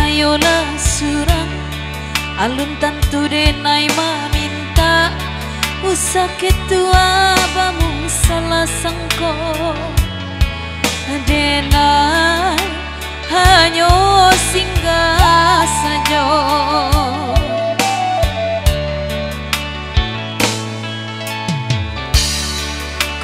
ayolah surang alun tantu denai maminta usah ketua bamung salah sangko denai hanya singgah saja.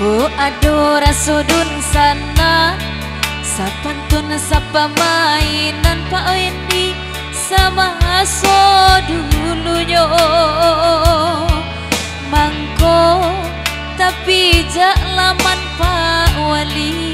Ko adora sodun sana sapantun sapa mainan Pak Wendy sama so dulunya mangko tapi jak laman Pak Wali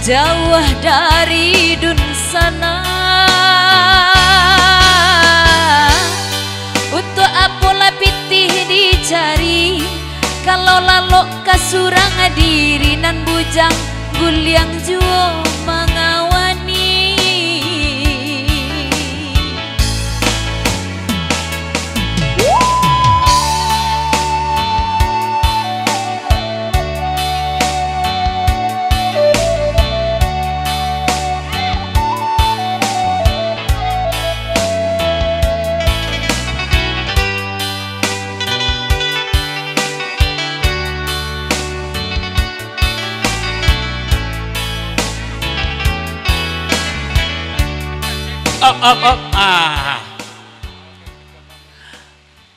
jauh dari dun sana. Untuk apalah pitih dicari kalau lalok kasurang diri nan bujang guliang juo mengawani.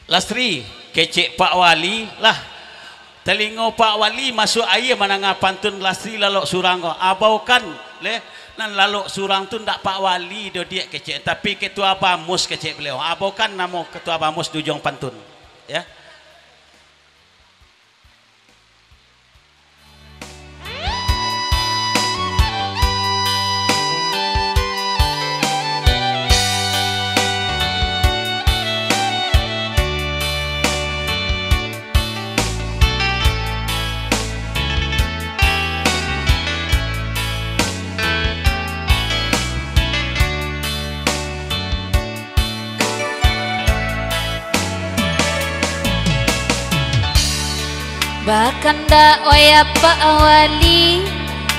Lastri kecek Pak Wali lah telingo Pak Wali masuk air mana ngapantun Lastri lalok surang ko abau kan le nan lalok surang tu ndak Pak Wali do dia kecek tapi ketua bamus kecek beliau abau kan namo ketua bamus dujong pantun ya. Bahkan dak oya Pak Wali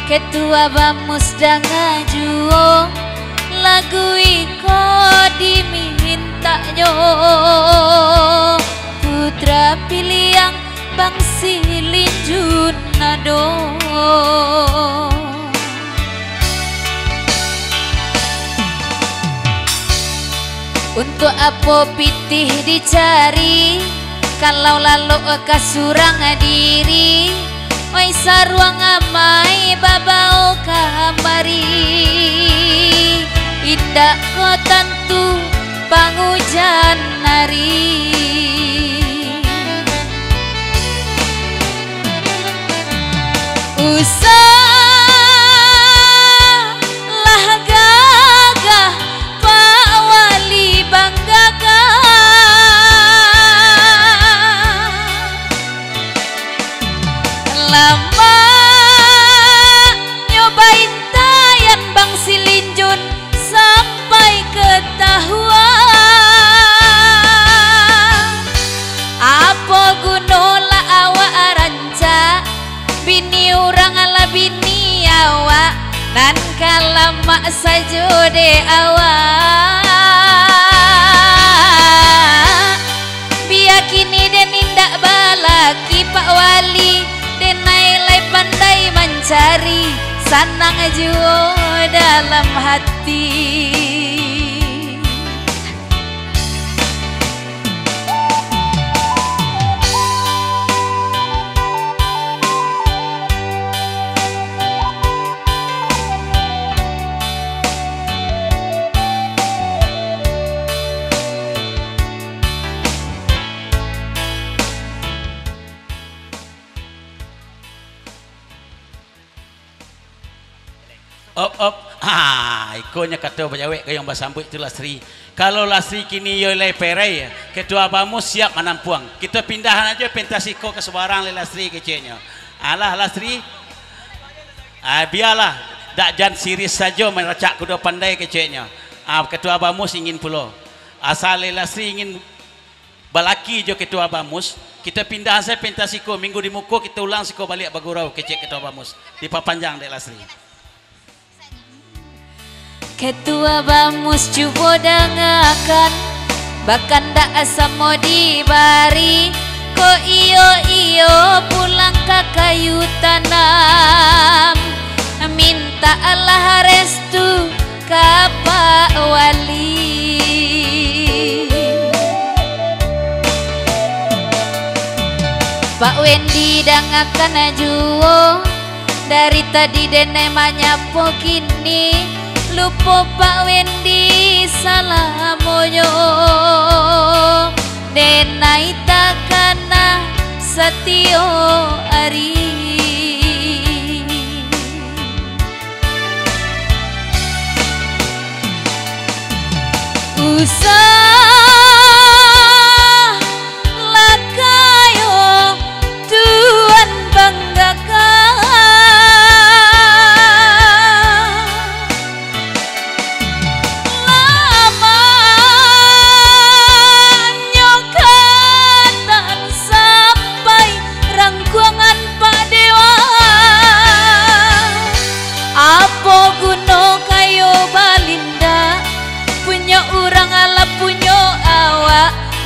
ketua bamus dah ngajuo lagu iko diminta nyo putra piliang Bang Silin Junado. Untuk apa pitih dicari kalau lalu kasurang diri oi saruang amai babau kamari indah ko tantu pangujan nari usah gagah Pak Wali banggakan lama nyobain tayan Bang Silinjun sampai ketahuan apa gunola awak ranca bini orang ala bini awak nan kalamak saja de awak biar kini den indak balaki Pak Wali denai pandai mencari sanang jiwa dalam hati. op. Ikonya kata bajawek ke yang basambut itu Lasri. Kalau Lasri kini yo le perai, ketua bamus siap menampuang. Kita pindahan aja pentasiko ke sebarang le Lasri kecenya. Alah Lasri. Biarlah dak jan siris saja meracak kuda pandai kecenya. Ketua bamus ingin pulo. Asal le Lasri ingin balaki jo ketua bamus, kita pindahan saya pentasiko minggu di muko kita ulang siko balik bagurau kecek ketua bamus di papanjang dek Lasri. Ketua bamus cuba dengarkan, bahkan dak asa mau dibari. Ko iyo pulang ke kayu tanam, minta Allah restu ka Pak Wali. Pak Wendy dengarkan juo, dari tadi dene manyapo kini. Lupa Pak Wendy salamoyo, denai takana satio ari. Usah lakayo Tuhan banggakan.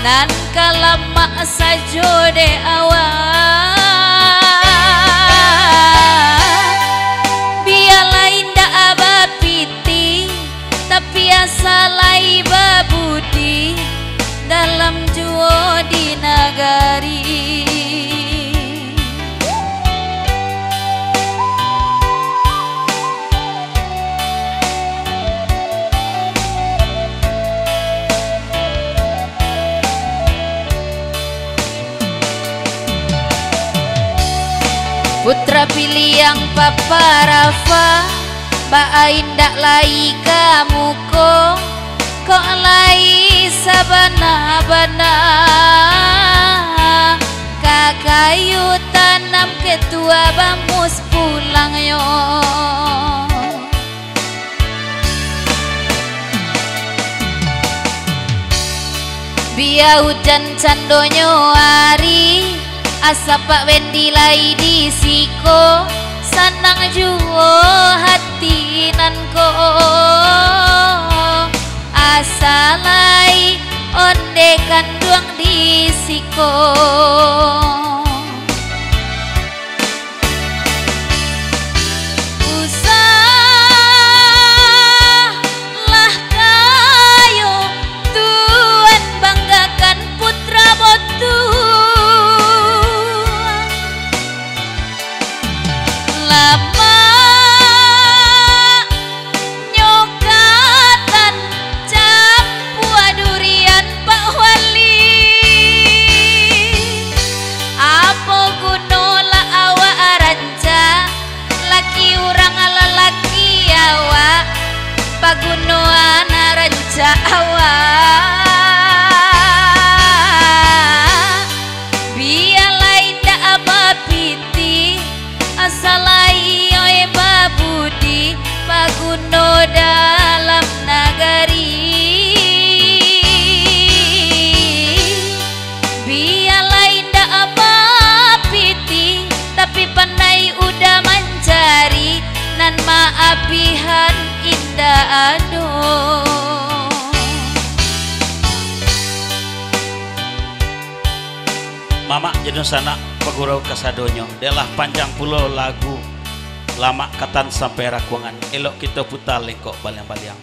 Nan kalama sajo de awak, biarlah indah aba piti, tapi asalai babudi dalam juo di nagari. Putra pilih yang Papa Rafa, ba indak lai kamu kok lai sabana-bana. Kakayu tanam ketua bamus pulang yo. Biar hujan candonyo hari, asa Pak Wendy lai di siko, sanang juo hati nanko. Asa lai onde kanduang di siko. Usahlah kayo Tuhan banggakan putra botu. Lama nyokatan campua durian Pak Wali, apa gunola awak aranca, laki urang ala laki awak, pagunoan aranca awak. Biarlah indah aba piti, asalai oi babudi paguno dalam nagari. Biarlah indah apa piti, tapi pandai udah mencari, nan maapihan indah ado. Mama jenuh sana pegurau kasadonyo, delah panjang pulau lagu lama katan sampai rakuangan, elok kita putar lengkok baliang-baliang.